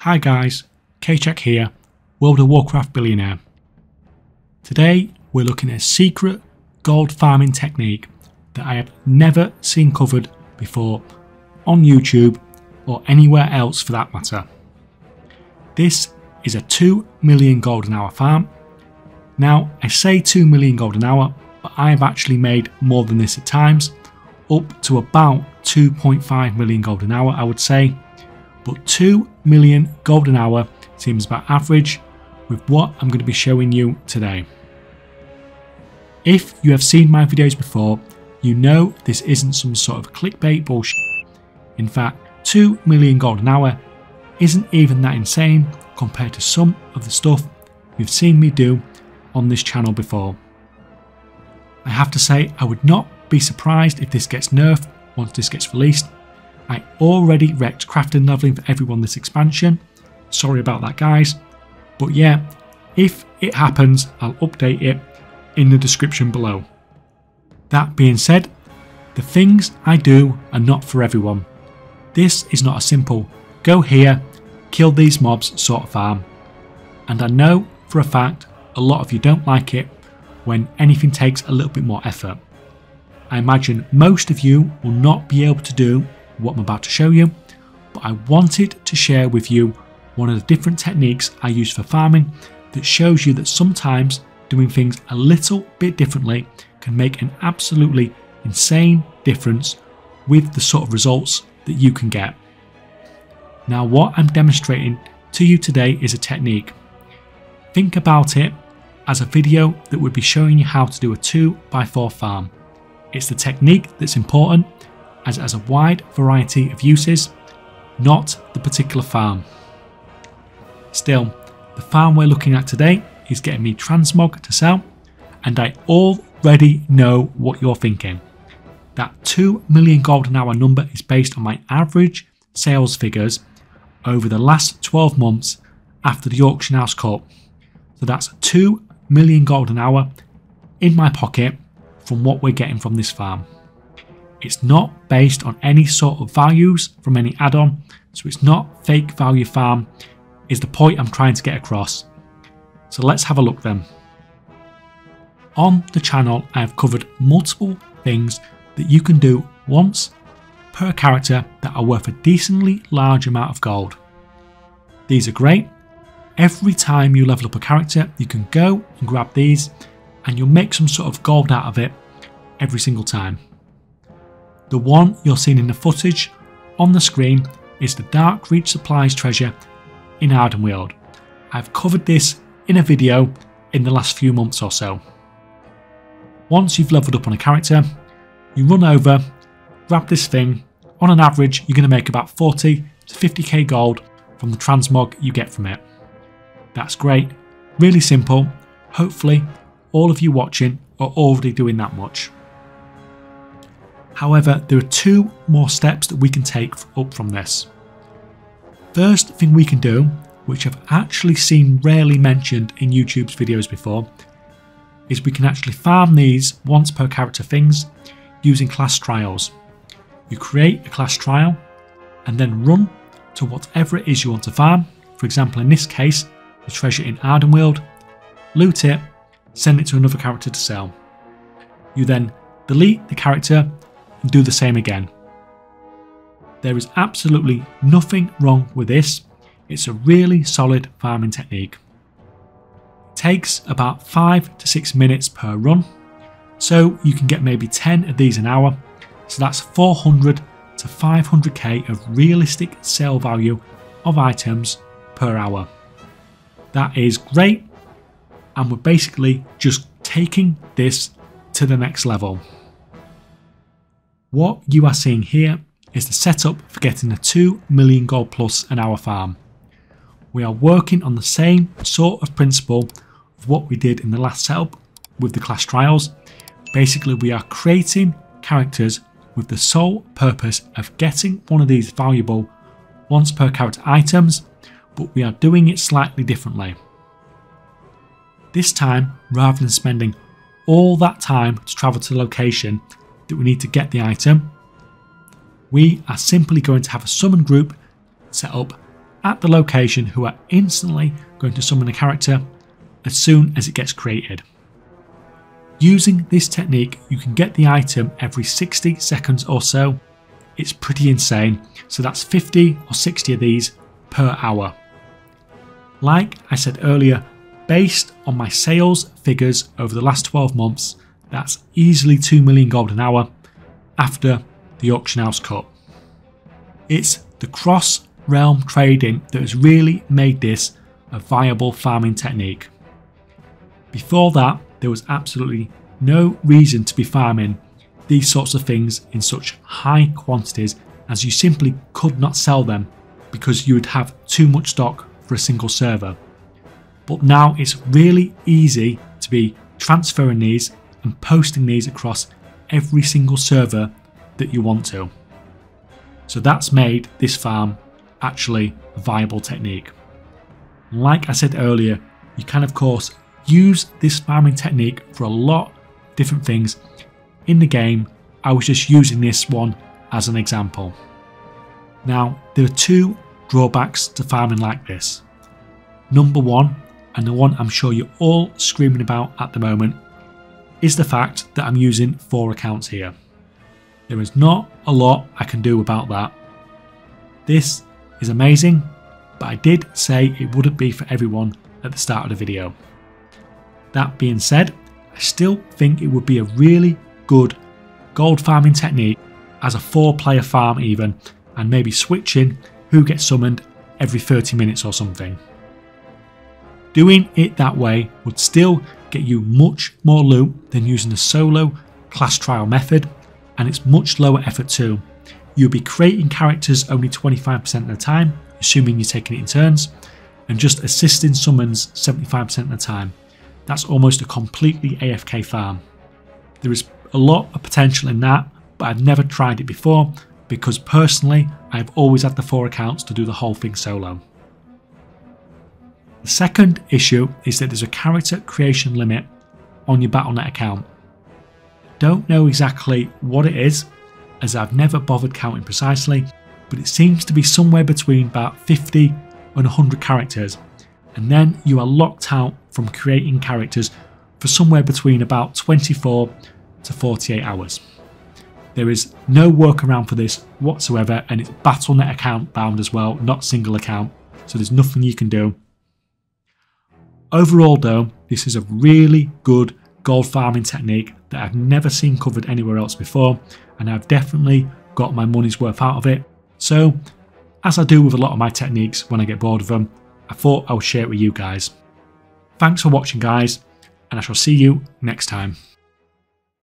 Hi guys, Kaychak here, World of Warcraft billionaire. Today we're looking at a secret gold farming technique that I have never seen covered before on YouTube or anywhere else for that matter. This is a 2 million gold an hour farm. Now I say 2 million gold an hour, but I have actually made more than this at times, up to about 2.5 million gold an hour I would say. But 2 million gold an hour seems about average with what I'm going to be showing you today. If you have seen my videos before, you know this isn't some sort of clickbait bullshit. In fact, 2 million gold an hour isn't even that insane compared to some of the stuff you've seen me do on this channel before. I have to say I would not be surprised if this gets nerfed once this gets released. I already wrecked crafting leveling for everyone this expansion, sorry about that guys, but yeah, if it happens I'll update it in the description below. That being said, the things I do are not for everyone. This is not a simple go here, kill these mobs sort of farm, and I know for a fact a lot of you don't like it when anything takes a little bit more effort. I imagine most of you will not be able to do what I'm about to show you, but I wanted to share with you one of the different techniques I use for farming that shows you that sometimes doing things a little bit differently can make an absolutely insane difference with the sort of results that you can get. Now what I'm demonstrating to you today is a technique. Think about it as a video that would be showing you how to do a 2x4 farm. It's the technique that's important as it has a wide variety of uses, not the particular farm. Still, the farm we're looking at today is getting me transmog to sell, and I already know what you're thinking. That 2 million gold an hour number is based on my average sales figures over the last 12 months after the auction house cut. So that's 2 million gold an hour in my pocket from what we're getting from this farm. It's not based on any sort of values from any add-on, so it's not fake value farm, is the point I'm trying to get across. So let's have a look then. On the channel I have covered multiple things that you can do once per character that are worth a decently large amount of gold. These are great. Every time you level up a character you can go and grab these and you'll make some sort of gold out of it every single time. The one you're seeing in the footage on the screen is the Dark Reach Supplies treasure in Ardenweald. I've covered this in a video in the last few months or so. Once you've leveled up on a character, you run over, grab this thing. On an average you're going to make about 40 to 50k gold from the transmog you get from it. That's great, really simple. Hopefully all of you watching are already doing that much. However, there are two more steps that we can take up from this. First thing we can do, which I've actually seen rarely mentioned in YouTube's videos before, is we can actually farm these once per character things using class trials. You create a class trial and then run to whatever it is you want to farm. For example, in this case, the treasure in Ardenweald, loot it, send it to another character to sell. You then delete the character and do the same again. There is absolutely nothing wrong with this. It's a really solid farming technique. It takes about 5 to 6 minutes per run, so you can get maybe 10 of these an hour, so that's 400 to 500k of realistic sale value of items per hour. That is great, and we're basically just taking this to the next level. What you are seeing here is the setup for getting a 2 million gold plus an hour farm. We are working on the same sort of principle of what we did in the last setup with the class trials. Basically we are creating characters with the sole purpose of getting one of these valuable once per character items, but we are doing it slightly differently. This time, rather than spending all that time to travel to the location that we need to get the item, we are simply going to have a summon group set up at the location who are instantly going to summon a character as soon as it gets created. Using this technique, you can get the item every 60 seconds or so. It's pretty insane, so that's 50 or 60 of these per hour. Like I said earlier, based on my sales figures over the last 12 months, that's easily 2 million gold an hour after the auction house cut. It's the cross-realm trading that has really made this a viable farming technique. Before that, there was absolutely no reason to be farming these sorts of things in such high quantities, as you simply could not sell them because you would have too much stock for a single server. But now it's really easy to be transferring these and posting these across every single server that you want to. So that's made this farm actually a viable technique. Like I said earlier, you can of course use this farming technique for a lot of different things in the game. I was just using this one as an example. Now, there are two drawbacks to farming like this. Number one, and the one I'm sure you're all screaming about at the moment, is the fact that I'm using 4 accounts here. There is not a lot I can do about that. This is amazing, but I did say it wouldn't be for everyone at the start of the video. That being said, I still think it would be a really good gold farming technique as a 4-player farm even, and maybe switching who gets summoned every 30 minutes or something. Doing it that way would still get you much more loot than using a solo class trial method, and it's much lower effort too. You'll be creating characters only 25% of the time, assuming you're taking it in turns, and just assisting summons 75% of the time. That's almost a completely AFK farm. There is a lot of potential in that, but I've never tried it before because personally I've always had the 4 accounts to do the whole thing solo. The second issue is that there's a character creation limit on your Battle.net account. Don't know exactly what it is, as I've never bothered counting precisely, but it seems to be somewhere between about 50 and 100 characters, and then you are locked out from creating characters for somewhere between about 24 to 48 hours. There is no workaround for this whatsoever, and it's Battle.net account bound as well, not single account, so there's nothing you can do. Overall though, this is a really good gold farming technique that I've never seen covered anywhere else before, and I've definitely got my money's worth out of it. So, as I do with a lot of my techniques when I get bored of them, I thought I would share it with you guys. Thanks for watching guys, and I shall see you next time.